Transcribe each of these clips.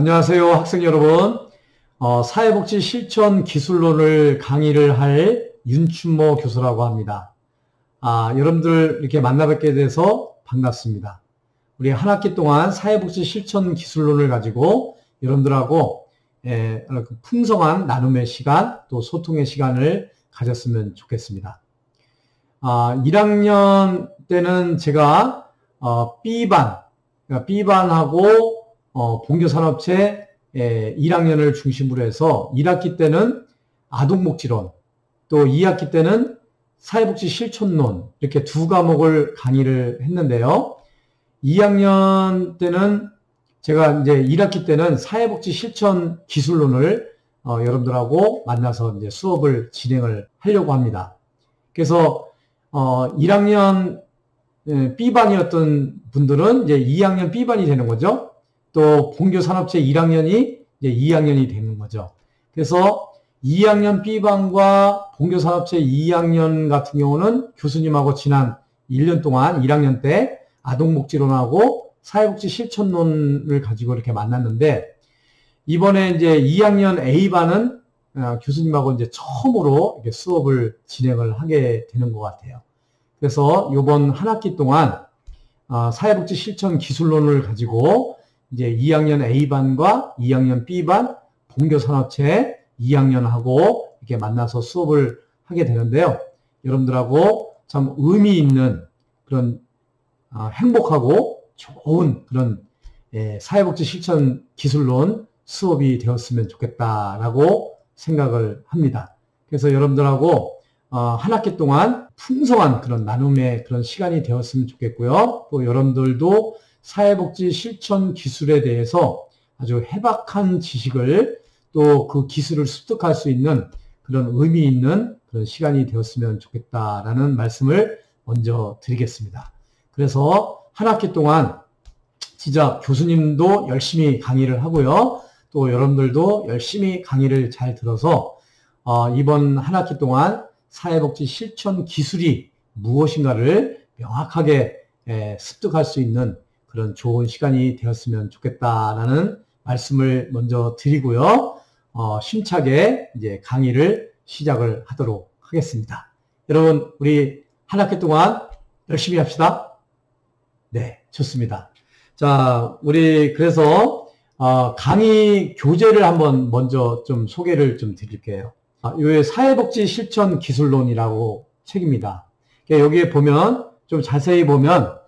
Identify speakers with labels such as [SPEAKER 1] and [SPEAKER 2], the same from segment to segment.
[SPEAKER 1] 안녕하세요, 학생 여러분. 사회복지 실천 기술론을 강의를 할 윤춘모 교수라고 합니다. 여러분들 이렇게 만나뵙게 돼서 반갑습니다. 우리 한 학기 동안 사회복지 실천 기술론을 가지고 여러분들하고 풍성한 나눔의 시간, 또 소통의 시간을 가졌으면 좋겠습니다. 1학년 때는 제가 B반하고 본교산업체 1학년을 중심으로 해서 1학기 때는 아동복지론, 또 2학기 때는 사회복지 실천론, 이렇게 두 과목을 강의를 했는데요. 2학년 때는 제가 이제 1학기 때는 사회복지 실천 기술론을 여러분들하고 만나서 이제 수업을 진행을 하려고 합니다. 그래서 1학년 B반이었던 분들은 이제 2학년 B반이 되는 거죠. 또 본교산업체 1학년이 이제 2학년이 되는 거죠. 그래서 2학년 B반과 본교산업체 2학년 같은 경우는 교수님하고 지난 1년 동안 1학년 때 아동복지론하고 사회복지 실천론을 가지고 이렇게 만났는데, 이번에 이제 2학년 A반은 교수님하고 이제 처음으로 이렇게 수업을 진행을 하게 되는 것 같아요. 그래서 이번 한 학기 동안 사회복지 실천 기술론을 가지고 이제 2학년 A반과 2학년 B반, 본교산업체 2학년하고 이렇게 만나서 수업을 하게 되는데요. 여러분들하고 참 의미 있는 그런 행복하고 좋은 그런 사회복지 실천 기술론 수업이 되었으면 좋겠다라고 생각을 합니다. 그래서 여러분들하고 한 학기 동안 풍성한 그런 나눔의 그런 시간이 되었으면 좋겠고요. 또 여러분들도 사회복지 실천 기술에 대해서 아주 해박한 지식을, 또 그 기술을 습득할 수 있는 그런 의미 있는 그런 시간이 되었으면 좋겠다라는 말씀을 먼저 드리겠습니다. 그래서 한 학기 동안 진짜 교수님도 열심히 강의를 하고요. 또 여러분들도 열심히 강의를 잘 들어서 이번 한 학기 동안 사회복지 실천 기술이 무엇인가를 명확하게 습득할 수 있는 그런 좋은 시간이 되었으면 좋겠다라는 말씀을 먼저 드리고요. 심차게 이제 강의를 시작을 하도록 하겠습니다. 여러분, 우리 한 학기 동안 열심히 합시다. 네, 좋습니다. 자, 우리 그래서 강의 교재를 한번 먼저 좀 소개를 좀 드릴게요. 이 사회복지 실천 기술론이라고 책입니다. 여기에 보면 좀 자세히 보면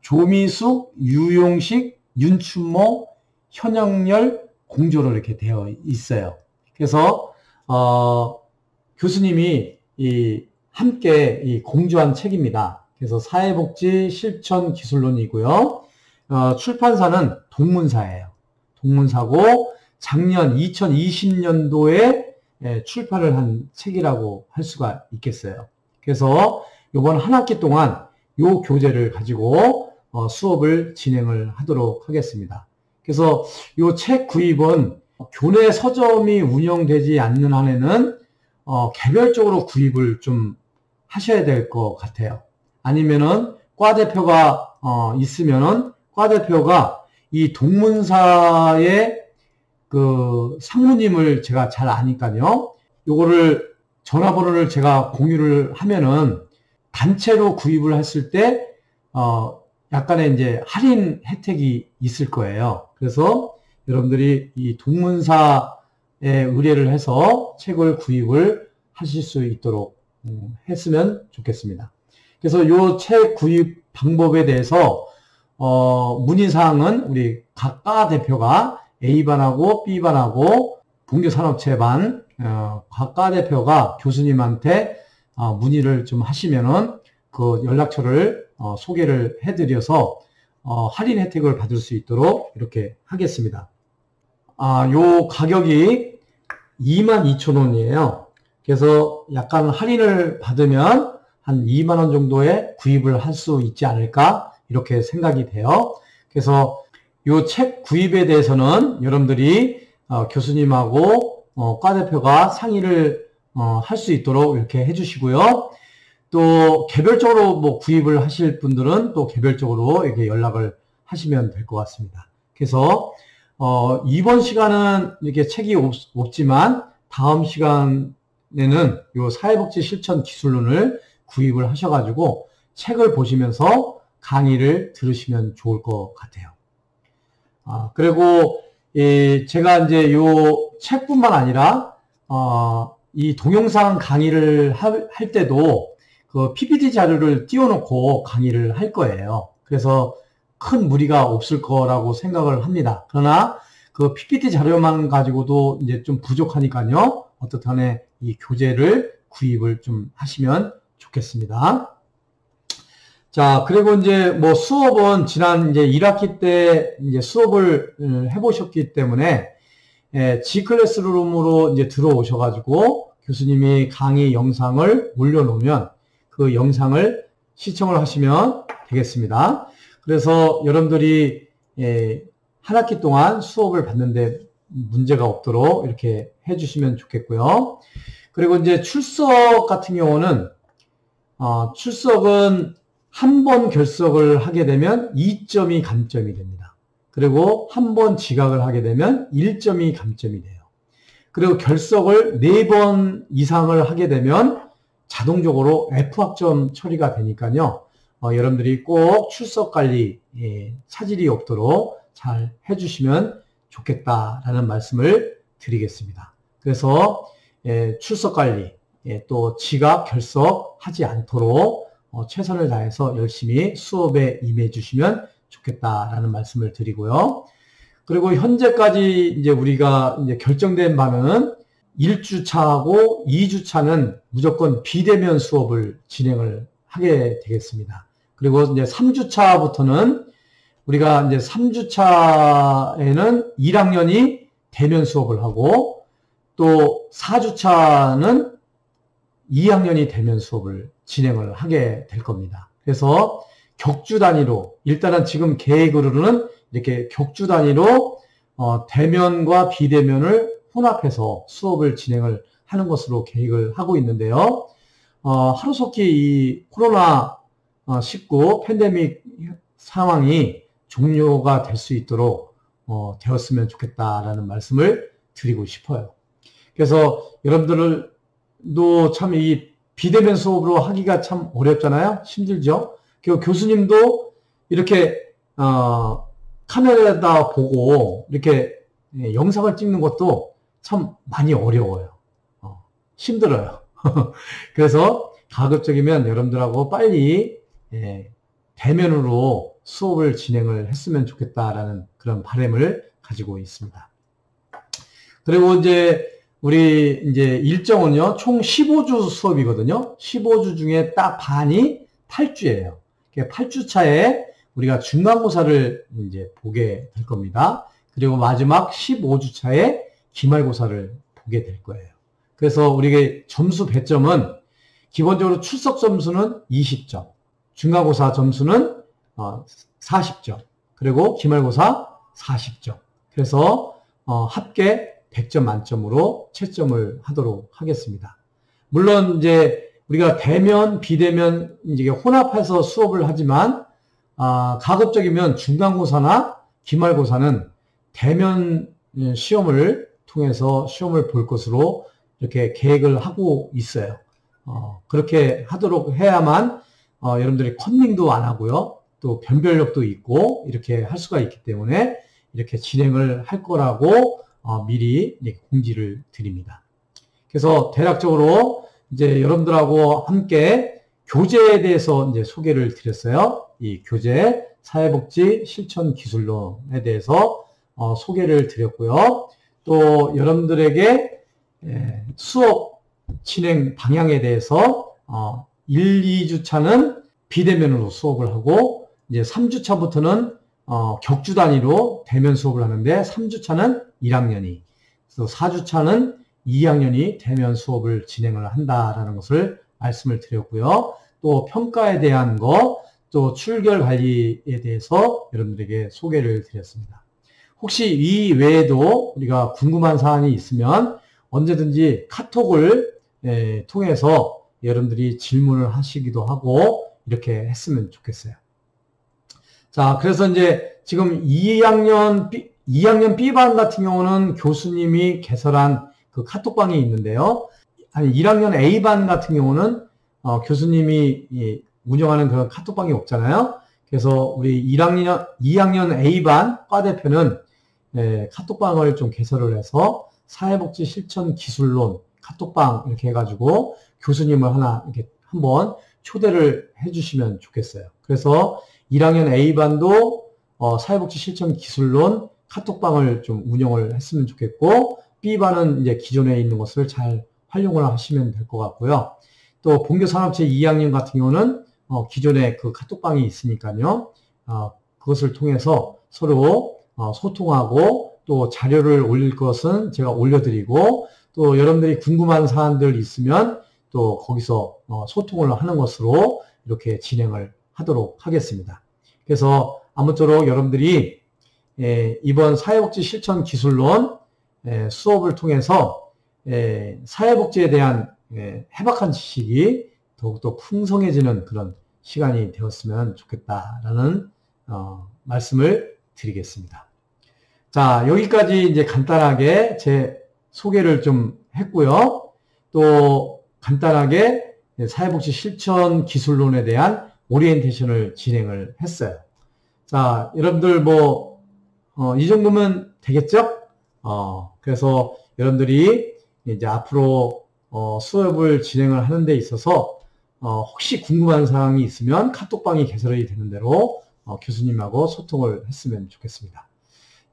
[SPEAKER 1] 조미숙, 유용식, 윤춘모, 현영열, 공조로 이렇게 되어 있어요. 그래서 교수님이 함께 공조한 책입니다. 그래서 사회복지 실천 기술론이고요. 출판사는 동문사예요. 동문사고 작년 2020년도에 출판을 한 책이라고 할 수가 있겠어요. 그래서 이번 한 학기 동안 이 교재를 가지고 수업을 진행을 하도록 하겠습니다. 그래서 이 책 구입은 교내 서점이 운영되지 않는 한에는 개별적으로 구입을 좀 하셔야 될 것 같아요. 아니면은 과 대표가 있으면은 과 대표가 이 동문사의 그 상무님을 제가 잘 아니까요. 요거를 전화번호를 제가 공유를 하면은 단체로 구입을 했을 때 약간의 이제 할인 혜택이 있을 거예요. 그래서 여러분들이 이 동문사에 의뢰를 해서 책을 구입을 하실 수 있도록 했으면 좋겠습니다. 그래서 요 책 구입 방법에 대해서 문의사항은 우리 각 과 대표가 A반하고 B반하고 본교산업체반 각 과 대표가 교수님한테 문의를 좀 하시면은 그 연락처를 소개를 해드려서 할인 혜택을 받을 수 있도록 이렇게 하겠습니다. 요 가격이 22,000원이에요. 그래서 약간 할인을 받으면 한 2만 원 정도에 구입을 할 수 있지 않을까 이렇게 생각이 돼요. 그래서 요 책 구입에 대해서는 여러분들이 교수님하고 과 대표가 상의를 할 수 있도록 이렇게 해주시고요. 또 개별적으로 뭐 구입을 하실 분들은 또 개별적으로 이렇게 연락을 하시면 될 것 같습니다. 그래서 이번 시간은 이렇게 책이 없지만 다음 시간에는 요 사회복지 실천 기술론을 구입을 하셔가지고 책을 보시면서 강의를 들으시면 좋을 것 같아요. 그리고 제가 이제 요 책뿐만 아니라 이 동영상 강의를 할 때도 그 PPT 자료를 띄워놓고 강의를 할 거예요. 그래서 큰 무리가 없을 거라고 생각을 합니다. 그러나 그 PPT 자료만 가지고도 이제 좀 부족하니까요. 어떻든 간에 이 교재를 구입을 좀 하시면 좋겠습니다. 자, 그리고 이제 뭐 수업은 지난 이제 1학기 때 이제 수업을 해보셨기 때문에 G클래스룸으로 이제 들어오셔가지고 교수님이 강의 영상을 올려놓으면 그 영상을 시청을 하시면 되겠습니다. 그래서 여러분들이 한 학기 동안 수업을 받는데 문제가 없도록 이렇게 해주시면 좋겠고요. 그리고 이제 출석 같은 경우는 출석은 한 번 결석을 하게 되면 2점이 감점이 됩니다. 그리고 한 번 지각을 하게 되면 1점이 감점이 돼요. 그리고 결석을 4번 이상을 하게 되면 자동적으로 F학점 처리가 되니까요. 여러분들이 꼭 출석 관리 차질이 없도록 잘 해주시면 좋겠다라는 말씀을 드리겠습니다. 그래서 출석 관리 또 지각 결석 하지 않도록 최선을 다해서 열심히 수업에 임해 주시면 좋겠다라는 말씀을 드리고요. 그리고 현재까지 이제 우리가 이제 결정된 바는 1주차하고 2주차는 무조건 비대면 수업을 진행을 하게 되겠습니다. 그리고 이제 3주차부터는 우리가 이제 3주차에는 1학년이 대면 수업을 하고 또 4주차는 2학년이 대면 수업을 진행을 하게 될 겁니다. 그래서 격주 단위로 일단은 지금 계획으로는 이렇게 격주 단위로 대면과 비대면을 혼합해서 수업을 진행을 하는 것으로 계획을 하고 있는데요. 하루속히 이 코로나19 팬데믹 상황이 종료가 될 수 있도록 되었으면 좋겠다라는 말씀을 드리고 싶어요. 그래서 여러분들도 참 이 비대면 수업으로 하기가 참 어렵잖아요. 힘들죠. 그리고 교수님도 이렇게 카메라에다 보고 이렇게 영상을 찍는 것도 참 많이 어려워요. 힘들어요. 그래서 가급적이면 여러분들하고 빨리 대면으로 수업을 진행을 했으면 좋겠다라는 그런 바람을 가지고 있습니다. 그리고 우리 일정은요, 총 15주 수업이거든요. 15주 중에 딱 반이 8주예요. 8주차에 우리가 중간고사를 이제 보게 될 겁니다. 그리고 마지막 15주차에 기말고사를 보게 될 거예요. 그래서 우리가 점수 배점은 기본적으로 출석 점수는 20점, 중간고사 점수는 40점, 그리고 기말고사 40점. 그래서 합계 100점 만점으로 채점을 하도록 하겠습니다. 물론 우리가 대면, 비대면 이제 혼합해서 수업을 하지만 가급적이면 중간고사나 기말고사는 대면 시험을 통해서 시험을 볼 것으로 이렇게 계획을 하고 있어요. 그렇게 하도록 해야만 여러분들이 컨닝도 안 하고요. 또 변별력도 있고 이렇게 할 수가 있기 때문에 이렇게 진행을 할 거라고 미리 공지를 드립니다. 그래서 대략적으로 여러분들하고 함께 교재에 대해서 소개를 드렸어요. 이 교재 사회복지 실천 기술론에 대해서 소개를 드렸고요. 또 여러분들에게 수업 진행 방향에 대해서 1, 2주차는 비대면으로 수업을 하고 이제 3주차부터는 격주 단위로 대면 수업을 하는데 3주차는 1학년이, 또 4주차는 2학년이 대면 수업을 진행을 한다라는 것을 말씀을 드렸고요. 또 평가에 대한 거, 또 출결 관리에 대해서 여러분들에게 소개를 드렸습니다. 혹시 이 외에도 우리가 궁금한 사항이 있으면 언제든지 카톡을 통해서 여러분들이 질문을 하시기도 하고 이렇게 했으면 좋겠어요. 자, 그래서 지금 2학년 2학년 B반 같은 경우는 교수님이 개설한 그 카톡방이 있는데요. 아니, 1학년 A반 같은 경우는 교수님이 운영하는 그런 카톡방이 없잖아요. 그래서 우리 2학년 A반 과대표는 카톡방을 좀 개설을 해서 사회복지 실천 기술론 카톡방 이렇게 해가지고 교수님을 하나 이렇게 한번 초대를 해주시면 좋겠어요. 그래서 1학년 A반도 사회복지 실천 기술론 카톡방을 좀 운영을 했으면 좋겠고, B반은 이제 기존에 있는 것을 잘 활용을 하시면 될 것 같고요. 또 본교산업체 2학년 같은 경우는 기존에 그 카톡방이 있으니까요. 그것을 통해서 서로 소통하고 또 자료를 올릴 것은 제가 올려드리고, 또 여러분들이 궁금한 사안들 있으면 또 거기서 소통을 하는 것으로 이렇게 진행을 하도록 하겠습니다. 그래서 아무쪼록 여러분들이 이번 사회복지 실천 기술론 수업을 통해서 사회복지에 대한 해박한 지식이 더욱더 풍성해지는 그런 시간이 되었으면 좋겠다라는 말씀을 드리겠습니다. 자, 여기까지 이제 간단하게 제 소개를 좀 했고요. 또 간단하게 사회복지 실천 기술론에 대한 오리엔테이션을 진행을 했어요. 자, 여러분들 이 정도면 되겠죠? 그래서 여러분들이 이제 앞으로 수업을 진행을 하는 데 있어서 혹시 궁금한 사항이 있으면 카톡방이 개설이 되는 대로 교수님하고 소통을 했으면 좋겠습니다.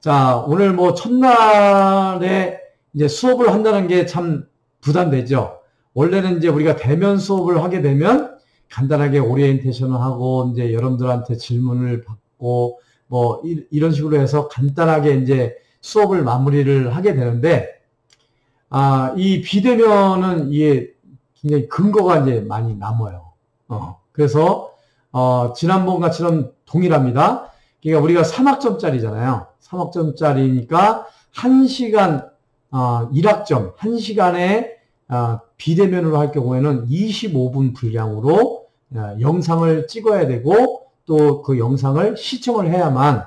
[SPEAKER 1] 자, 오늘 첫날에 이제 수업을 한다는 게 참 부담되죠. 원래는 이제 우리가 대면 수업을 하게 되면 간단하게 오리엔테이션을 하고 이제 여러분들한테 질문을 받고 이런 식으로 해서 간단하게 이제 수업을 마무리를 하게 되는데, 이 비대면은 이게 굉장히 근거가 이제 많이 남아요. 그래서 지난번과처럼 동일합니다. 그러니까 우리가 3학점짜리잖아요. 3학점짜리니까 1시간 1학점 1시간에 비대면으로 할 경우에는 25분 분량으로 영상을 찍어야 되고, 또 그 영상을 시청을 해야만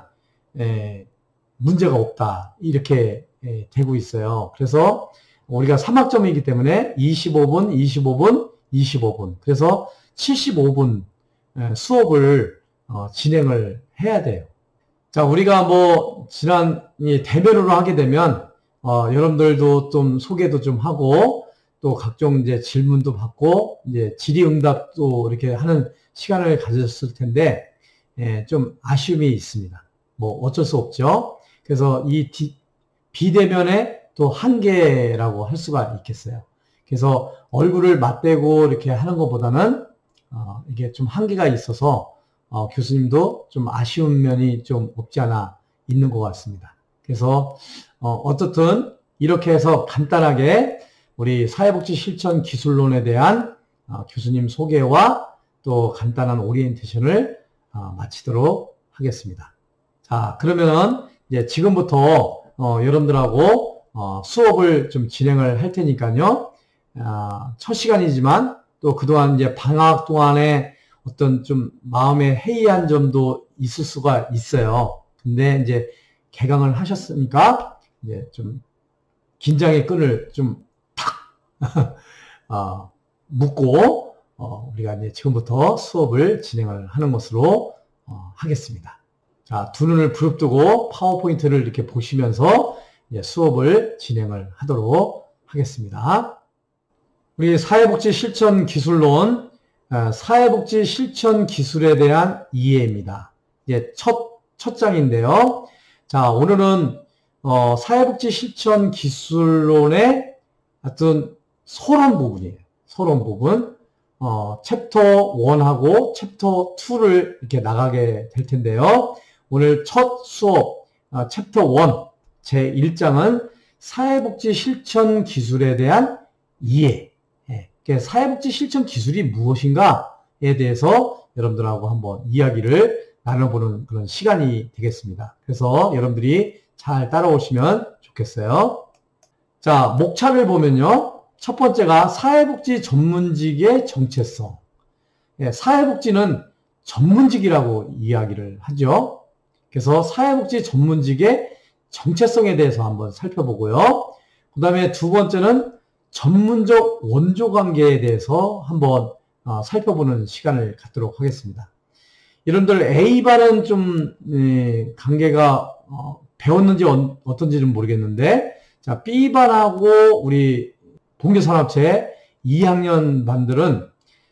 [SPEAKER 1] 문제가 없다, 이렇게 되고 있어요. 그래서 우리가 3학점이기 때문에 25분, 25분, 25분, 그래서 75분 수업을 진행을 해야 돼요. 자, 우리가 지난 대면으로 하게 되면 여러분들도 좀 소개도 좀 하고, 또 각종 이제 질문도 받고 이제 질의응답도 이렇게 하는 시간을 가졌을 텐데 좀 아쉬움이 있습니다. 어쩔 수 없죠. 그래서 이 비대면의 또 한계라고 할 수가 있겠어요. 그래서 얼굴을 맞대고 이렇게 하는 것보다는 이게 좀 한계가 있어서 교수님도 좀 아쉬운 면이 좀 없지 않아 있는 것 같습니다. 그래서 어쨌든 이렇게 해서 간단하게 우리 사회복지 실천 기술론에 대한 교수님 소개와 또 간단한 오리엔테이션을 마치도록 하겠습니다. 자, 그러면은 이제 지금부터 여러분들하고 수업을 좀 진행을 할 테니까요. 첫 시간이지만 또 그동안 이제 방학 동안에 어떤 좀 마음에 해이한 점도 있을 수가 있어요. 근데 이제 개강을 하셨으니까 이제 좀 긴장의 끈을 좀 탁 묶고 우리가 이제 지금부터 수업을 진행을 하는 것으로 하겠습니다. 자, 두 눈을 부릅뜨고 파워포인트를 이렇게 보시면서 이제 수업을 진행을 하도록 하겠습니다. 우리 사회복지 실천 기술론, 사회복지 실천 기술에 대한 이해입니다. 이제 첫 장인데요. 자, 오늘은 사회복지 실천 기술론의 어떤 서론 부분이에요. 서론 부분. 챕터 1하고 챕터 2를 이렇게 나가게 될 텐데요. 오늘 첫 수업, 챕터 1, 제1장은 사회복지 실천 기술에 대한 이해. 사회복지 실천 기술이 무엇인가에 대해서 여러분들하고 한번 이야기를 나눠보는 그런 시간이 되겠습니다. 그래서 여러분들이 잘 따라오시면 좋겠어요. 자, 목차를 보면요. 첫 번째가 사회복지 전문직의 정체성. 사회복지는 전문직이라고 이야기를 하죠. 그래서 사회복지 전문직의 정체성에 대해서 한번 살펴보고요. 그 다음에 두 번째는 전문적 원조 관계에 대해서 한번 살펴보는 시간을 갖도록 하겠습니다. 여러분들 A반은 좀 관계가 배웠는지 어떤지는 모르겠는데, 자, B반하고 우리 본교산업체 2학년 반들은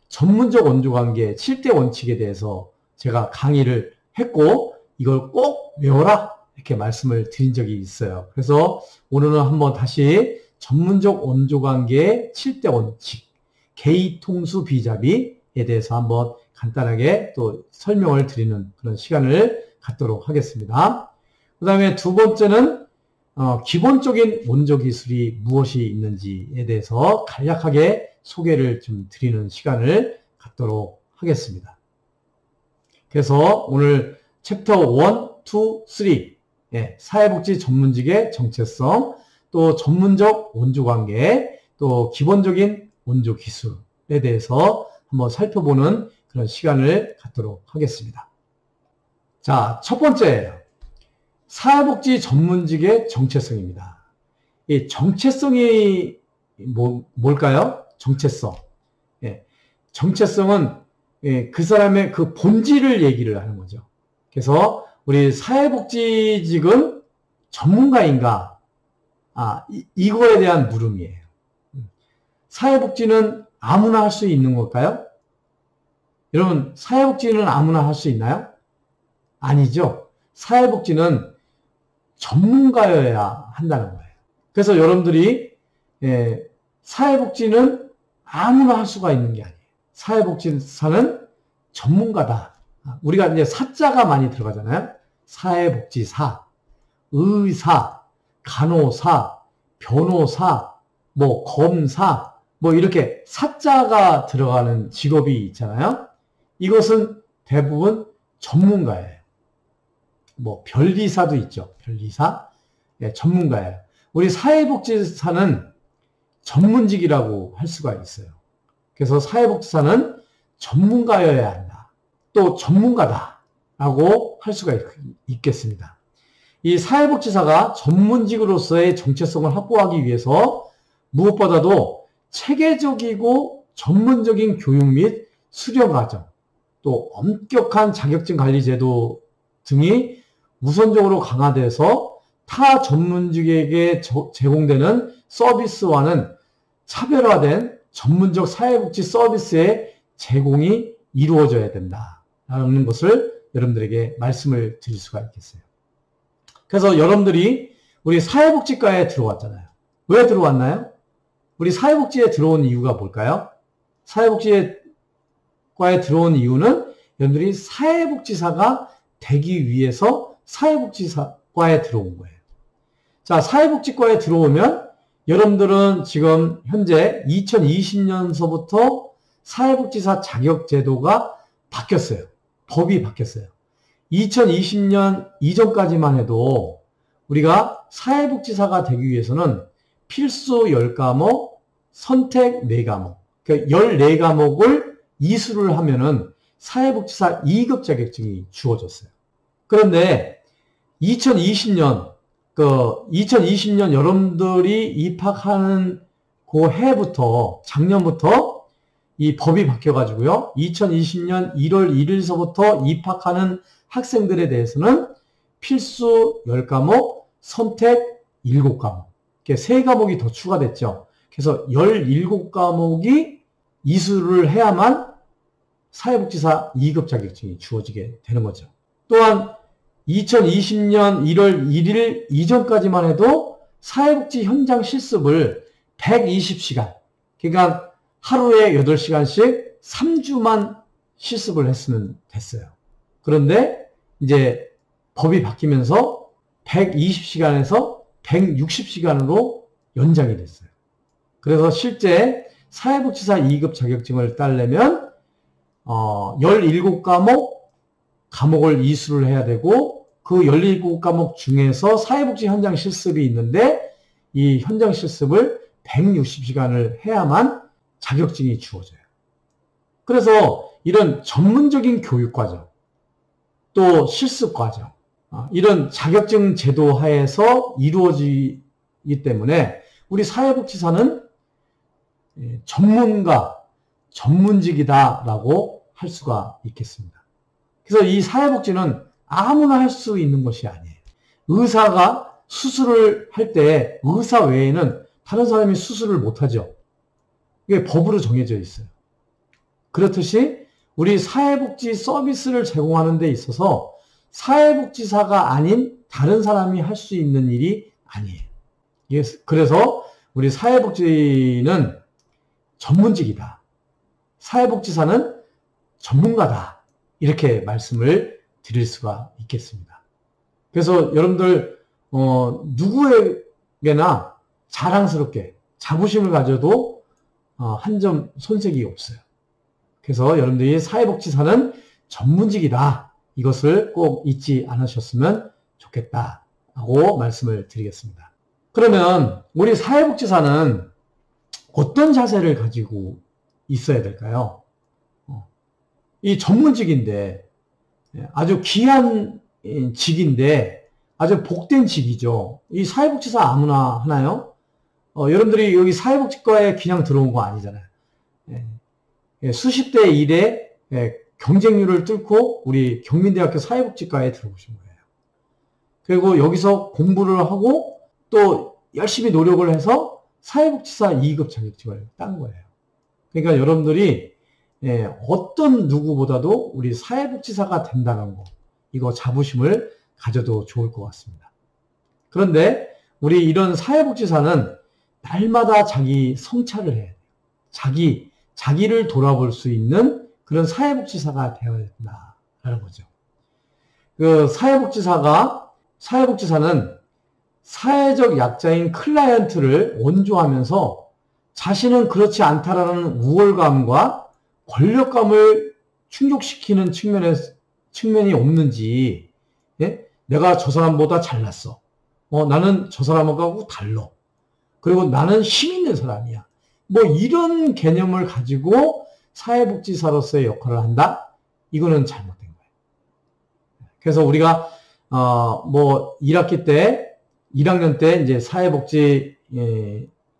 [SPEAKER 1] 전문적 원조 관계 7대 원칙에 대해서 제가 강의를 했고, 이걸 꼭 외워라 이렇게 말씀을 드린 적이 있어요. 그래서 오늘은 한번 다시 전문적 원조 관계의 7대 원칙, 개의통수 비자비에 대해서 한번 간단하게 또 설명을 드리는 그런 시간을 갖도록 하겠습니다. 그 다음에 두 번째는 기본적인 원조 기술이 무엇이 있는지에 대해서 간략하게 소개를 좀 드리는 시간을 갖도록 하겠습니다. 그래서 오늘 챕터 1, 2, 3 사회복지 전문직의 정체성, 또 전문적 원조 관계, 또 기본적인 원조 기술에 대해서 한번 살펴보는 그런 시간을 갖도록 하겠습니다. 자, 첫 번째예요. 사회복지 전문직의 정체성입니다. 이 정체성이 뭘까요? 정체성. 정체성은 그 사람의 그 본질을 얘기를 하는 거죠. 그래서 우리 사회복지직은 전문가인가? 이거에 대한 물음이에요. 사회복지는 아무나 할 수 있는 걸까요? 여러분, 사회복지는 아무나 할 수 있나요? 아니죠. 사회복지는 전문가여야 한다는 거예요. 그래서 여러분들이 사회복지는 아무나 할 수가 있는 게 아니에요. 사회복지사는 전문가다. 우리가 이제 사자가 많이 들어가잖아요. 사회복지사, 의사, 간호사, 변호사, 검사, 이렇게 사자가 들어가는 직업이 있잖아요. 이것은 대부분 전문가예요. 변리사도 있죠. 변리사. 전문가예요. 우리 사회복지사는 전문직이라고 할 수가 있어요. 그래서 사회복지사는 전문가여야 한다. 또 전문가다라고 할 수가 있겠습니다. 이 사회복지사가 전문직으로서의 정체성을 확보하기 위해서 무엇보다도 체계적이고 전문적인 교육 및 수련 과정, 또 엄격한 자격증 관리 제도 등이 우선적으로 강화돼서 타 전문직에게 제공되는 서비스와는 차별화된 전문적 사회복지 서비스의 제공이 이루어져야 된다라는 것을 여러분들에게 말씀을 드릴 수가 있겠어요. 그래서 여러분들이 우리 사회복지과에 들어왔잖아요. 왜 들어왔나요? 우리 사회복지에 들어온 이유가 뭘까요? 사회복지과에 들어온 이유는 여러분들이 사회복지사가 되기 위해서 사회복지과에 들어온 거예요. 자, 사회복지과에 들어오면 여러분들은 지금 현재 2020년서부터 사회복지사 자격제도가 바뀌었어요. 법이 바뀌었어요. 2020년 이전까지만 해도 우리가 사회복지사가 되기 위해서는 필수 10과목, 선택 4과목, 그러니까 14과목을 이수를 하면은 사회복지사 2급 자격증이 주어졌어요. 그런데 2020년 여러분들이 입학하는 그 해부터, 작년부터 이 법이 바뀌어가지고요. 2020년 1월 1일서부터 입학하는 학생들에 대해서는 필수 10과목, 선택 7과목. 이렇게 3과목이 더 추가됐죠. 그래서 17과목이 이수를 해야만 사회복지사 2급 자격증이 주어지게 되는 거죠. 또한 2020년 1월 1일 이전까지만 해도 사회복지 현장 실습을 120시간, 그러니까 하루에 8시간씩 3주만 실습을 했으면 됐어요. 그런데 이제 법이 바뀌면서 120시간에서 160시간으로 연장이 됐어요. 그래서 실제 사회복지사 2급 자격증을 따려면 17과목을 이수를 해야 되고, 그 17과목 중에서 사회복지 현장 실습이 있는데 이 현장 실습을 160시간을 해야만 자격증이 주어져요. 그래서 이런 전문적인 교육 과정, 또 실습 과정, 이런 자격증 제도 하에서 이루어지기 때문에 우리 사회복지사는 전문가, 전문직이다라고 할 수가 있겠습니다. 그래서 이 사회복지는 아무나 할 수 있는 것이 아니에요. 의사가 수술을 할 때 의사 외에는 다른 사람이 수술을 못하죠. 이게 법으로 정해져 있어요. 그렇듯이 우리 사회복지 서비스를 제공하는 데 있어서 사회복지사가 아닌 다른 사람이 할 수 있는 일이 아니에요. 그래서 우리 사회복지는 전문직이다. 사회복지사는 전문가다. 이렇게 말씀을 드릴 수가 있겠습니다. 그래서 여러분들 누구에게나 자랑스럽게 자부심을 가져도 한 점 손색이 없어요. 그래서 여러분들이 사회복지사는 전문직이다. 이것을 꼭 잊지 않으셨으면 좋겠다라고 말씀을 드리겠습니다. 그러면 우리 사회복지사는 어떤 자세를 가지고 있어야 될까요? 이 전문직인데 아주 귀한 직인데 아주 복된 직이죠. 이 사회복지사 아무나 하나요? 여러분들이 여기 사회복지과에 그냥 들어온 거 아니잖아요. 수십 대 1의 경쟁률을 뚫고 우리 경민대학교 사회복지과에 들어오신 거예요. 그리고 여기서 공부를 하고 또 열심히 노력을 해서 사회복지사 2급 자격증을 딴 거예요. 그러니까 여러분들이 어떤 누구보다도 우리 사회복지사가 된다는 거, 이거 자부심을 가져도 좋을 것 같습니다. 그런데 우리 이런 사회복지사는 날마다 자기 성찰을 해야 돼요. 자기를 돌아볼 수 있는 그런 사회복지사가 되어야 된다라는 거죠. 그 사회복지사는 사회적 약자인 클라이언트를 원조하면서 자신은 그렇지 않다라는 우월감과 권력감을 충족시키는 측면이 없는지, 내가 저 사람보다 잘났어. 나는 저 사람하고 달라. 그리고 나는 힘 있는 사람이야. 뭐 이런 개념을 가지고 사회복지사로서의 역할을 한다? 이거는 잘못된 거예요. 그래서 우리가 1학기 때, 1학년 때 이제 사회복지,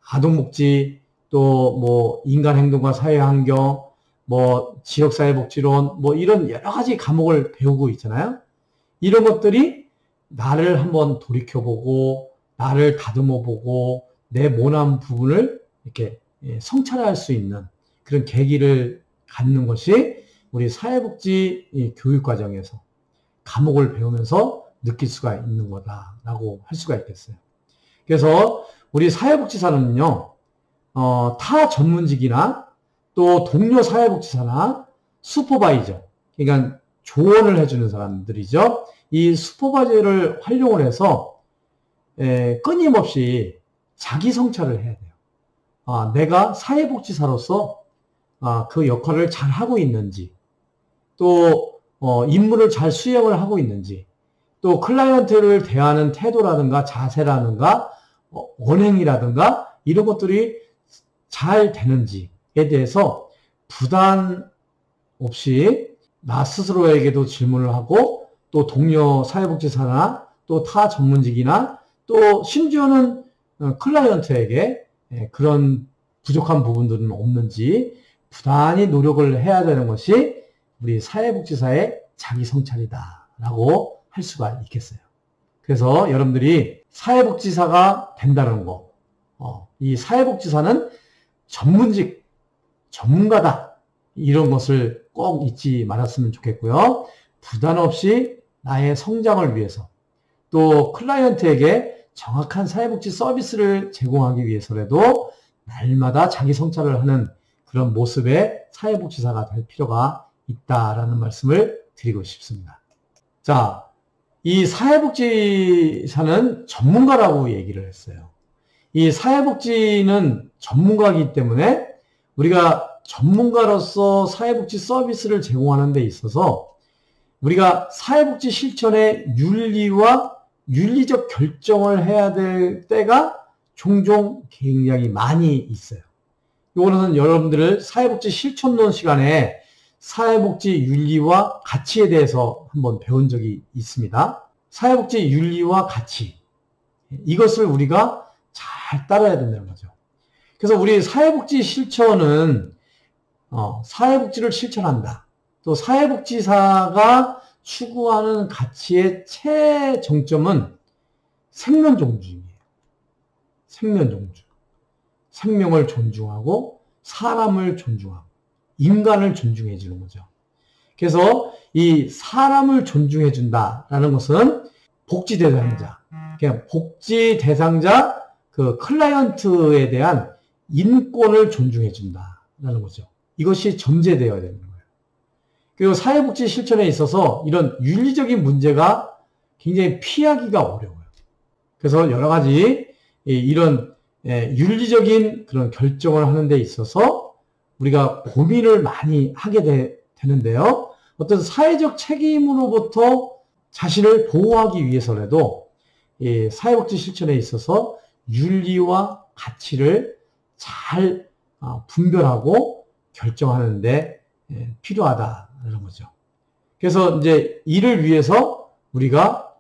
[SPEAKER 1] 아동복지, 또 인간행동과 사회환경, 지역사회복지론, 이런 여러 가지 과목을 배우고 있잖아요. 이런 것들이 나를 한번 돌이켜보고, 나를 다듬어보고, 내 모난 부분을 이렇게 성찰할 수 있는 그런 계기를 갖는 것이 우리 사회복지 교육과정에서 과목을 배우면서 느낄 수가 있는 거다라고 할 수가 있겠어요. 그래서 우리 사회복지사는요, 타 전문직이나 또 동료 사회복지사나 슈퍼바이저, 그러니까 조언을 해주는 사람들이죠. 이 슈퍼바이저를 활용을 해서 끊임없이 자기 성찰을 해야 돼요. 내가 사회복지사로서 그 역할을 잘 하고 있는지, 또 임무를 잘 수행을 하고 있는지, 또 클라이언트를 대하는 태도라든가 자세라든가 언행이라든가 이런 것들이 잘 되는지에 대해서 부담 없이 나 스스로에게도 질문을 하고, 또 동료 사회복지사나 또 타 전문직이나 또 심지어는 클라이언트에게 그런 부족한 부분들은 없는지 부단히 노력을 해야 되는 것이 우리 사회복지사의 자기 성찰이다라고 할 수가 있겠어요. 그래서 여러분들이 사회복지사가 된다는 거, 이 사회복지사는 전문직, 전문가다, 이런 것을 꼭 잊지 말았으면 좋겠고요. 부담 없이 나의 성장을 위해서, 또 클라이언트에게 정확한 사회복지 서비스를 제공하기 위해서라도 날마다 자기 성찰을 하는 그런 모습의 사회복지사가 될 필요가 있다라는 말씀을 드리고 싶습니다. 자, 이 사회복지사는 전문가라고 얘기를 했어요. 이 사회복지는 전문가이기 때문에 우리가 전문가로서 사회복지 서비스를 제공하는 데 있어서 우리가 사회복지 실천의 윤리와 윤리적 결정을 해야 될 때가 종종 굉장히 많이 있어요. 이거는 여러분들을 사회복지 실천론 시간에 사회복지 윤리와 가치에 대해서 한번 배운 적이 있습니다. 사회복지 윤리와 가치, 이것을 우리가 잘 따라야 된다는 거죠. 그래서 우리 사회복지 실천은 사회복지를 실천한다. 또 사회복지사가 추구하는 가치의 최정점은 생명존중이에요. 생명존중. 생명을 존중하고 사람을 존중하고 인간을 존중해 주는 거죠. 그래서 이 사람을 존중해 준다라는 것은 복지 대상자, 그냥 복지 대상자 그 클라이언트에 대한 인권을 존중해 준다라는 거죠. 이것이 전제되어야 되는 거예요. 그리고 사회복지 실천에 있어서 이런 윤리적인 문제가 굉장히 피하기가 어려워요. 그래서 여러 가지 이런 윤리적인 그런 결정을 하는 데 있어서 우리가 고민을 많이 하게 되는데요. 어떤 사회적 책임으로부터 자신을 보호하기 위해서라도 사회복지 실천에 있어서 윤리와 가치를 잘 분별하고 결정하는데 필요하다는 거죠. 그래서 이제 이를 위해서 우리가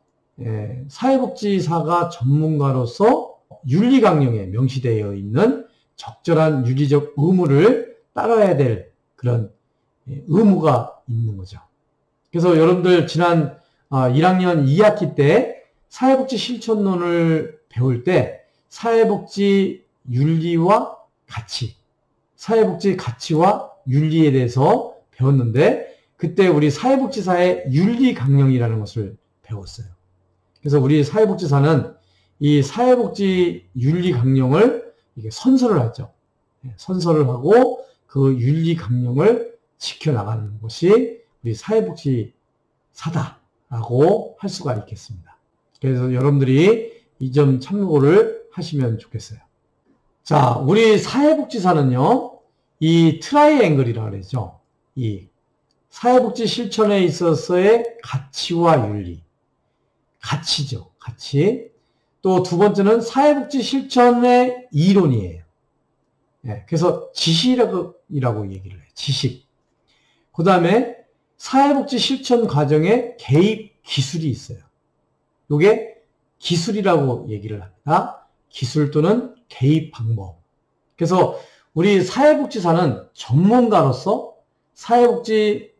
[SPEAKER 1] 사회복지사가 전문가로서 윤리강령에 명시되어 있는 적절한 윤리적 의무를 따라야 될 그런 의무가 있는 거죠. 그래서 여러분들 지난 1학년 2학기 때 사회복지 실천론을 배울 때 사회복지 윤리와 가치, 사회복지 가치와 윤리에 대해서 배웠는데 그때 우리 사회복지사의 윤리강령이라는 것을 배웠어요. 그래서 우리 사회복지사는 이 사회복지 윤리강령을 이게 선서를 하죠. 선서를 하고 그 윤리강령을 지켜나가는 것이 우리 사회복지사다라고 할 수가 있겠습니다. 그래서 여러분들이 이 점 참고를 하시면 좋겠어요. 자, 우리 사회복지사는요, 이 트라이앵글이라고 그러죠. 이 사회복지 실천에 있어서의 가치와 윤리. 가치죠. 가치. 또 두 번째는 사회복지 실천의 이론이에요. 그래서 지식이라고 얘기를 해요. 지식. 그 다음에 사회복지 실천 과정에 개입 기술이 있어요. 이게 기술이라고 얘기를 합니다. 기술 또는 개입 방법. 그래서 우리 사회복지사는 전문가로서 사회복지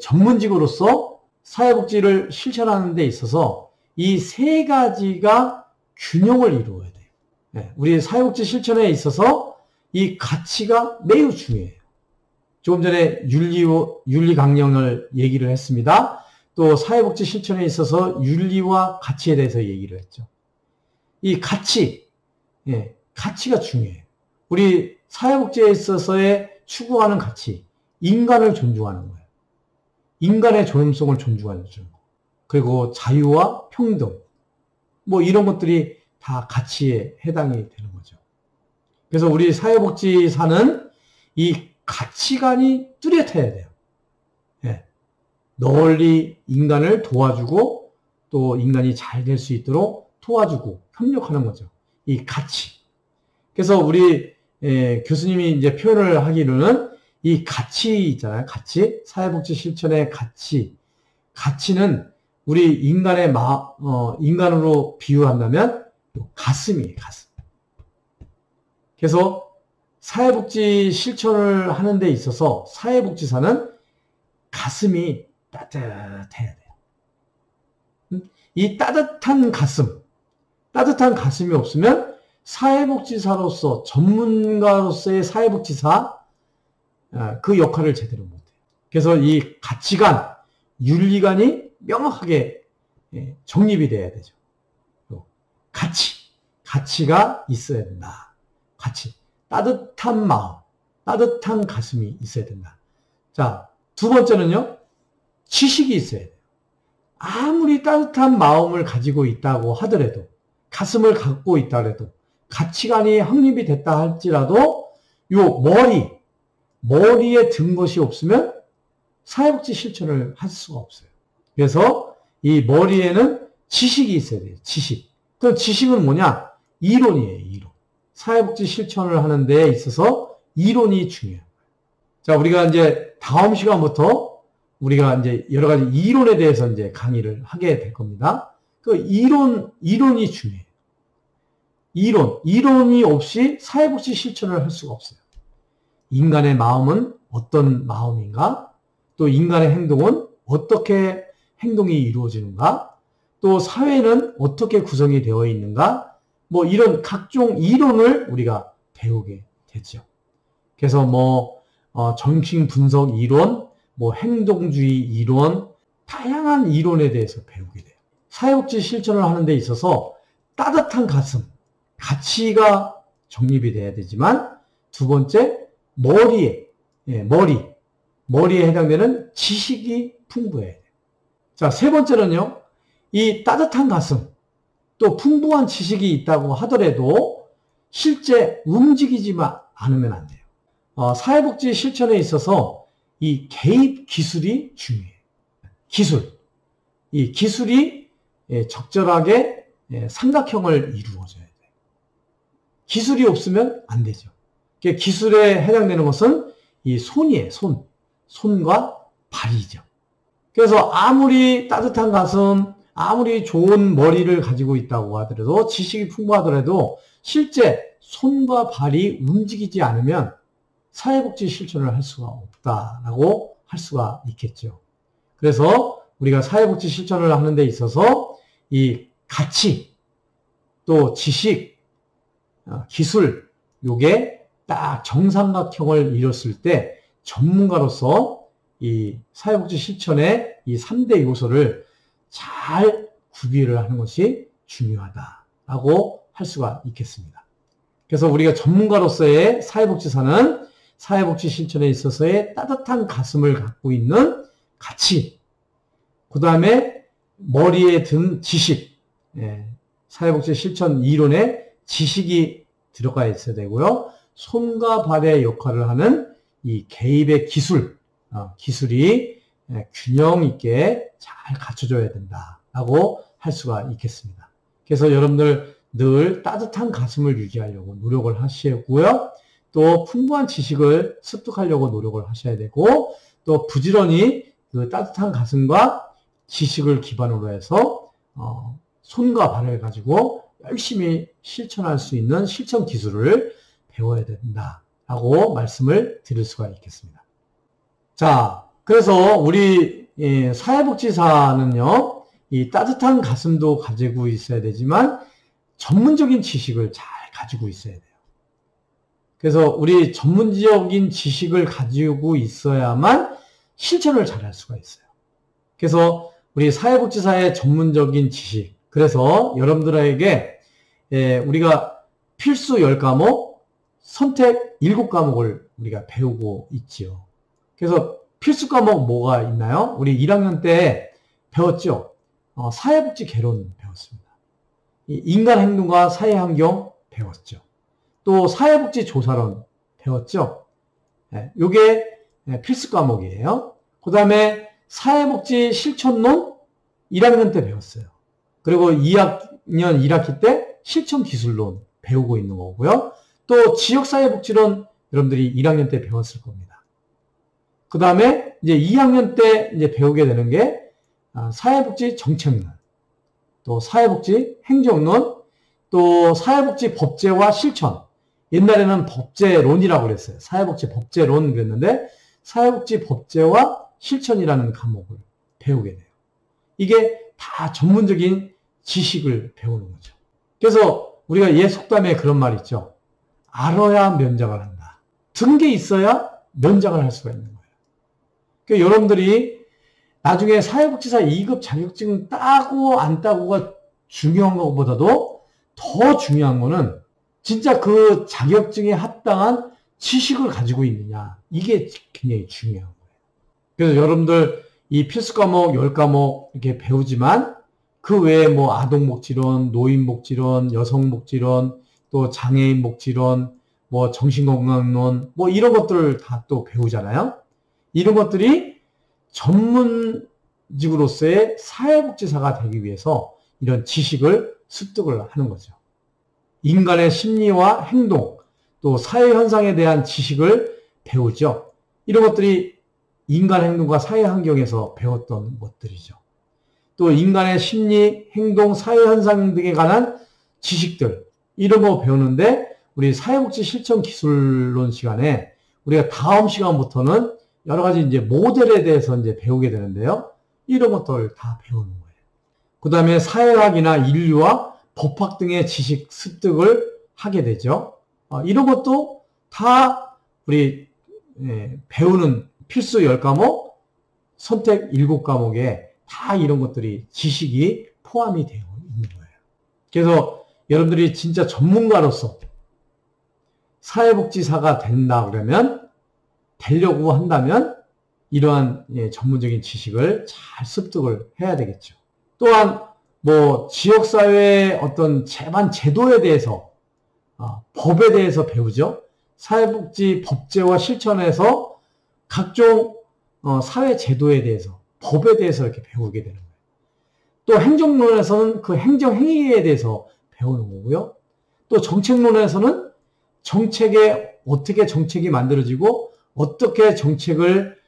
[SPEAKER 1] 전문직으로서 사회복지를 실천하는 데 있어서 이 세 가지가 균형을 이루어야 돼요. 우리 사회복지 실천에 있어서 이 가치가 매우 중요해요. 조금 전에 윤리 강령을 얘기를 했습니다. 또 사회복지 실천에 있어서 윤리와 가치에 대해서 얘기를 했죠. 이 가치, 가치가 중요해요. 우리 사회복지에 있어서의 추구하는 가치, 인간을 존중하는 거예요. 인간의 존엄성을 존중하는 거죠. 그리고 자유와 평등, 뭐 이런 것들이 다 가치에 해당이 되는 거죠. 그래서 우리 사회복지사는 이 가치관이 뚜렷해야 돼요. 널리 인간을 도와주고 또 인간이 잘 될 수 있도록 도와주고 협력하는 거죠. 이 가치. 그래서 우리 교수님이 이제 표현을 하기로는 이 가치 있잖아요. 가치. 사회복지 실천의 가치. 가치는 우리 인간의 인간으로 비유한다면 가슴이에요. 가슴. 그래서 사회복지 실천을 하는 데 있어서 사회복지사는 가슴이 따뜻해야 돼요. 이 따뜻한 가슴이 없으면 사회복지사로서 전문가로서의 사회복지사 그 역할을 제대로 못해요. 그래서 이 가치관, 윤리관이 명확하게 정립이 돼야 되죠. 가치가 있어야 된다. 가치, 따뜻한 마음, 따뜻한 가슴이 있어야 된다. 자, 두 번째는요, 지식이 있어야 돼요. 아무리 따뜻한 마음을 가지고 있다고 하더라도, 가슴을 갖고 있다 해도, 가치관이 확립이 됐다 할지라도, 요 머리에 든 것이 없으면 사회복지 실천을 할 수가 없어요. 그래서 이 머리에는 지식이 있어야 돼요. 지식. 그 지식은 뭐냐? 이론이에요. 이론. 사회복지 실천을 하는 데 있어서 이론이 중요해요. 자, 우리가 이제 다음 시간부터 우리가 이제 여러 가지 이론에 대해서 이제 강의를 하게 될 겁니다. 그 이론이 중요해요. 이론이 없이 사회복지 실천을 할 수가 없어요. 인간의 마음은 어떤 마음인가? 또 인간의 행동은 어떻게 행동이 이루어지는가? 또 사회는 어떻게 구성이 되어 있는가? 뭐 이런 각종 이론을 우리가 배우게 되죠. 그래서 정신 분석 이론, 행동주의 이론, 다양한 이론에 대해서 배우게 돼요. 사회복지 실천을 하는 데 있어서 따뜻한 가슴, 가치가 정립이 돼야 되지만, 두 번째, 머리에 해당되는 지식이 풍부해야 돼요. 자, 세 번째는요, 이 따뜻한 가슴, 또 풍부한 지식이 있다고 하더라도 실제 움직이지만 않으면 안 돼요. 사회복지 실천에 있어서 이 개입 기술이 중요해요. 이 기술이 적절하게 삼각형을 이루어져야 돼요. 기술이 없으면 안 되죠. 기술에 해당되는 것은 이 손이에요. 손과 발이죠. 그래서 아무리 따뜻한 가슴, 아무리 좋은 머리를 가지고 있다고 하더라도, 지식이 풍부하더라도 실제 손과 발이 움직이지 않으면 사회복지 실천을 할 수가 없다라고 할 수가 있겠죠. 그래서 우리가 사회복지 실천을 하는 데 있어서 이 가치, 또 지식, 기술, 요게 딱 정삼각형을 이뤘을 때 전문가로서 이 사회복지 실천의 이 3대 요소를 잘 구비를 하는 것이 중요하다라고 할 수가 있겠습니다. 그래서 우리가 전문가로서의 사회복지사는 사회복지 실천에 있어서의 따뜻한 가슴을 갖고 있는 가치, 그 다음에 머리에 든 지식, 사회복지 실천 이론에 지식이 들어가 있어야 되고요. 손과 발의 역할을 하는 이 개입의 기술이 균형 있게 잘 갖춰져야 된다라고 할 수가 있겠습니다. 그래서 여러분들 늘 따뜻한 가슴을 유지하려고 노력을 하시고요. 또 풍부한 지식을 습득하려고 노력을 하셔야 되고, 또 부지런히 그 따뜻한 가슴과 지식을 기반으로 해서 손과 발을 가지고 열심히 실천할 수 있는 실천 기술을 배워야 된다라고 말씀을 드릴 수가 있겠습니다. 자, 그래서 우리 사회복지사는요, 이 따뜻한 가슴도 가지고 있어야 되지만 전문적인 지식을 잘 가지고 있어야 돼요. 그래서 우리 전문적인 지식을 가지고 있어야만 실천을 잘 할 수가 있어요. 그래서 우리 사회복지사의 전문적인 지식, 그래서 여러분들에게 우리가 필수 10과목, 선택 7과목을 우리가 배우고 있지요. 그래서 필수 과목 뭐가 있나요? 우리 1학년 때 배웠죠? 사회복지 개론 배웠습니다. 인간행동과 사회환경 배웠죠. 또 사회복지 조사론 배웠죠? 요게 필수 과목이에요. 그 다음에 사회복지 실천론 1학년 때 배웠어요. 그리고 2학년 1학기 때 실천기술론 배우고 있는 거고요. 또 지역사회복지론 여러분들이 1학년 때 배웠을 겁니다. 그 다음에 이제 2학년 때 이제 배우게 되는 게 사회복지 정책론, 또 사회복지 행정론, 또 사회복지 법제와 실천. 옛날에는 법제론이라고 그랬어요. 사회복지 법제론 그랬는데 사회복지 법제와 실천이라는 과목을 배우게 돼요. 이게 다 전문적인 지식을 배우는 거죠. 그래서 우리가 옛 속담에 그런 말이 있죠. 알아야 면장을 한다. 든 게 있어야 면장을 할 수가 있는 거예요. 그러니까 여러분들이 나중에 사회복지사 2급 자격증 따고 안 따고가 중요한 것보다도 더 중요한 거는 진짜 그 자격증에 합당한 지식을 가지고 있느냐. 이게 굉장히 중요한 거예요. 그래서 여러분들 이 필수 과목 10과목 이렇게 배우지만 그 외에 아동복지론, 노인복지론, 여성복지론, 또 장애인복지론, 정신건강론, 이런 것들을 다 또 배우잖아요. 이런 것들이 전문직으로서의 사회복지사가 되기 위해서 이런 지식을 습득을 하는 거죠. 인간의 심리와 행동, 또 사회현상에 대한 지식을 배우죠. 이런 것들이 인간 행동과 사회 환경에서 배웠던 것들이죠. 또 인간의 심리, 행동, 사회현상 등에 관한 지식들, 이런 거 배우는데 우리 사회복지 실천 기술론 시간에 우리가 다음 시간부터는 여러 가지 이제 모델에 대해서 이제 배우게 되는데요. 이런 것들 다 배우는 거예요. 그 다음에 사회학이나 인류학, 법학 등의 지식 습득을 하게 되죠. 이런 것도 다 우리 배우는 필수 10과목, 선택 7과목에 다 이런 것들이 지식이 포함이 되어 있는 거예요. 그래서 여러분들이 진짜 전문가로서 사회복지사가 된다 그러면, 되려고 한다면 이러한 전문적인 지식을 잘 습득을 해야 되겠죠. 또한 뭐 지역사회의 어떤 제반 제도에 대해서, 법에 대해서 배우죠. 사회복지 법제와 실천에서 각종 사회 제도에 대해서, 법에 대해서 이렇게 배우게 되는 거예요. 또 행정론에서는 그 행정행위에 대해서 배우는 거고요. 또 정책론에서는 정책에 어떻게 정책이 만들어지고 어떻게 정책을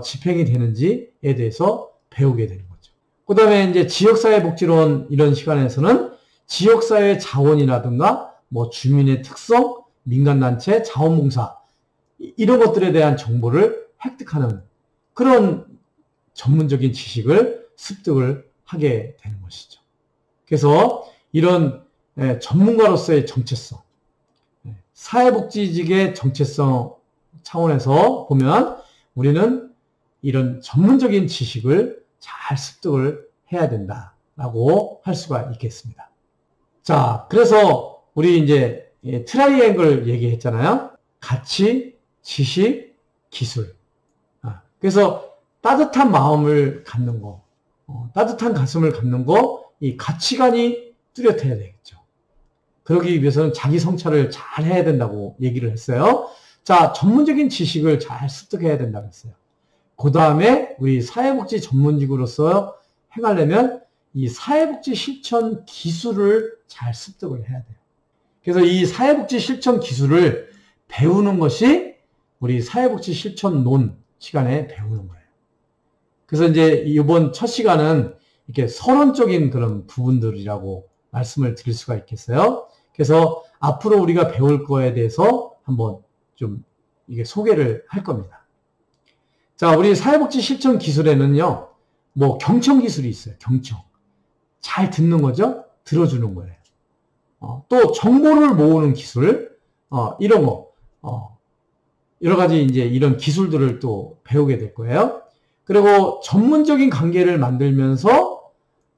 [SPEAKER 1] 집행이 되는지에 대해서 배우게 되는 거죠. 그 다음에 이제 지역사회복지론 이런 시간에서는 지역사회 자원이라든가 뭐 주민의 특성, 민간단체, 자원봉사 이런 것들에 대한 정보를 획득하는 그런 전문적인 지식을 습득을 하게 되는 것이죠. 그래서 이런 전문가로서의 정체성, 사회복지직의 정체성 차원에서 보면 우리는 이런 전문적인 지식을 잘 습득을 해야 된다라고 할 수가 있겠습니다. 자, 그래서 우리 이제 트라이앵글 얘기했잖아요. 가치, 지식, 기술. 그래서 따뜻한 마음을 갖는 거, 따뜻한 가슴을 갖는 거, 이 가치관이 뚜렷해야 되겠죠. 그러기 위해서는 자기 성찰을 잘 해야 된다고 얘기를 했어요. 자, 전문적인 지식을 잘 습득해야 된다고 했어요. 그 다음에 우리 사회복지 전문직으로서 행하려면 이 사회복지 실천 기술을 잘 습득을 해야 돼요. 그래서 이 사회복지 실천 기술을 배우는 것이 우리 사회복지 실천론 시간에 배우는 거예요. 그래서 이제 이번 첫 시간은 이렇게 서론적인 그런 부분들이라고 말씀을 드릴 수가 있겠어요. 그래서 앞으로 우리가 배울 거에 대해서 한번 좀 이게 소개를 할 겁니다. 자, 우리 사회복지 실천 기술에는요, 뭐 경청 기술이 있어요. 경청. 잘 듣는 거죠? 들어주는 거예요. 또 정보를 모으는 기술, 이런 거, 여러 가지 이제 이런 기술들을 또 배우게 될 거예요. 그리고 전문적인 관계를 만들면서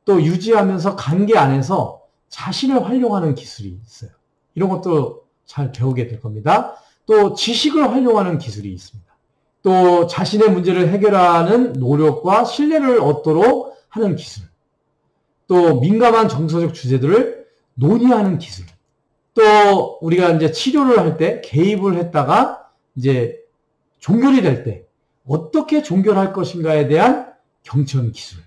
[SPEAKER 1] 또 유지하면서 관계 안에서 자신을 활용하는 기술이 있어요. 이런 것도 잘 배우게 될 겁니다. 또 지식을 활용하는 기술이 있습니다. 또 자신의 문제를 해결하는 노력과 신뢰를 얻도록 하는 기술. 또 민감한 정서적 주제들을 논의하는 기술. 또 우리가 이제 치료를 할 때 개입을 했다가 이제 종결이 될 때 어떻게 종결할 것인가에 대한 경청 기술.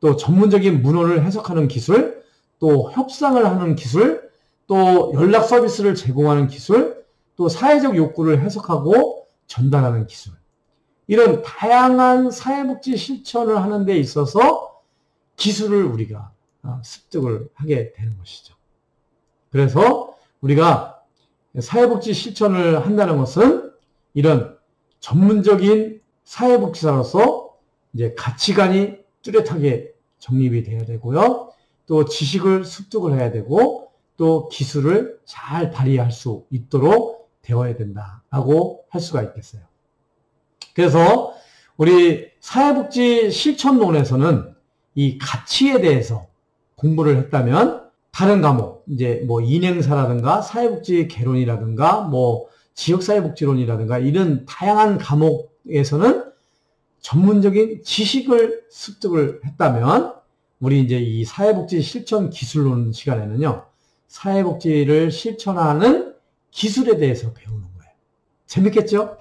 [SPEAKER 1] 또 전문적인 문헌을 해석하는 기술. 또 협상을 하는 기술. 또 연락 서비스를 제공하는 기술. 또 사회적 욕구를 해석하고 전달하는 기술. 이런 다양한 사회복지 실천을 하는 데 있어서 기술을 우리가 습득을 하게 되는 것이죠. 그래서 우리가 사회복지 실천을 한다는 것은 이런 전문적인 사회복지사로서 이제 가치관이 뚜렷하게 정립이 돼야 되고요. 또 지식을 습득을 해야 되고 또 기술을 잘 발휘할 수 있도록 되어야 된다라고 할 수가 있겠어요. 그래서 우리 사회복지 실천론에서는 이 가치에 대해서 공부를 했다면 다른 과목, 이제 뭐 인행사라든가 사회복지 개론이라든가 뭐 지역사회복지론이라든가 이런 다양한 과목에서는 전문적인 지식을 습득을 했다면 우리 이제 이 사회복지 실천 기술론 시간에는요, 사회복지를 실천하는 기술에 대해서 배우는 거예요. 재밌겠죠?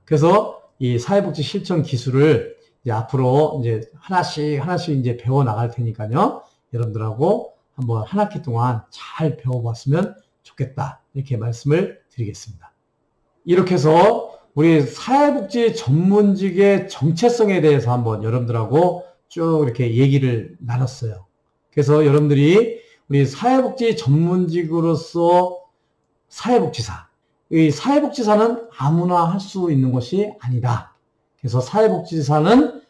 [SPEAKER 1] 그래서 이 사회복지 실천 기술을 이제 앞으로 이제 하나씩 이제 배워 나갈 테니까요. 여러분들하고 한번 한 학기 동안 잘 배워봤으면 좋겠다. 이렇게 말씀을 드리겠습니다. 이렇게 해서 우리 사회복지 전문직의 정체성에 대해서 한번 여러분들하고 쭉 이렇게 얘기를 나눴어요. 그래서 여러분들이 우리 사회복지 전문직으로서 사회복지사, 이 사회복지사는 아무나 할 수 있는 것이 아니다. 그래서 사회복지사는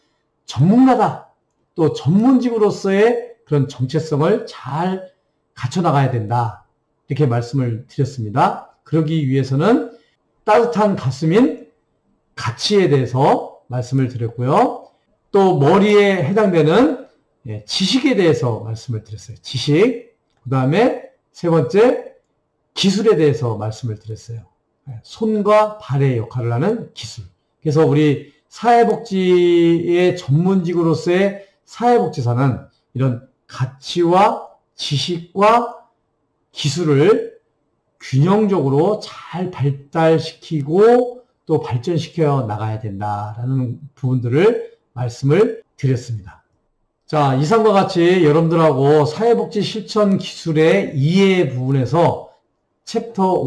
[SPEAKER 1] 전문가다. 또 전문직으로서의 그런 정체성을 잘 갖춰나가야 된다. 이렇게 말씀을 드렸습니다. 그러기 위해서는 따뜻한 가슴인 가치에 대해서 말씀을 드렸고요. 또 머리에 해당되는 지식에 대해서 말씀을 드렸어요. 지식. 그 다음에 세 번째, 기술에 대해서 말씀을 드렸어요. 손과 발의 역할을 하는 기술. 그래서 우리 사회복지의 전문직으로서의 사회복지사는 이런 가치와 지식과 기술을 균형적으로 잘 발달시키고 또 발전시켜 나가야 된다라는 부분들을 말씀을 드렸습니다. 자, 이상과 같이 여러분들하고 사회복지 실천 기술의 이해 부분에서 챕터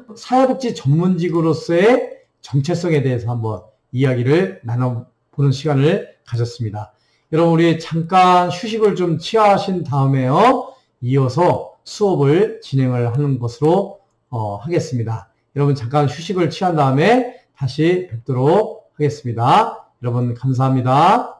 [SPEAKER 1] 1 사회복지 전문직으로서의 정체성에 대해서 한번 이야기를 나눠보는 시간을 가졌습니다. 여러분, 우리 잠깐 휴식을 좀 취하신 다음에요, 이어서 수업을 진행을 하는 것으로 하겠습니다. 여러분 잠깐 휴식을 취한 다음에 다시 뵙도록 하겠습니다. 여러분 감사합니다.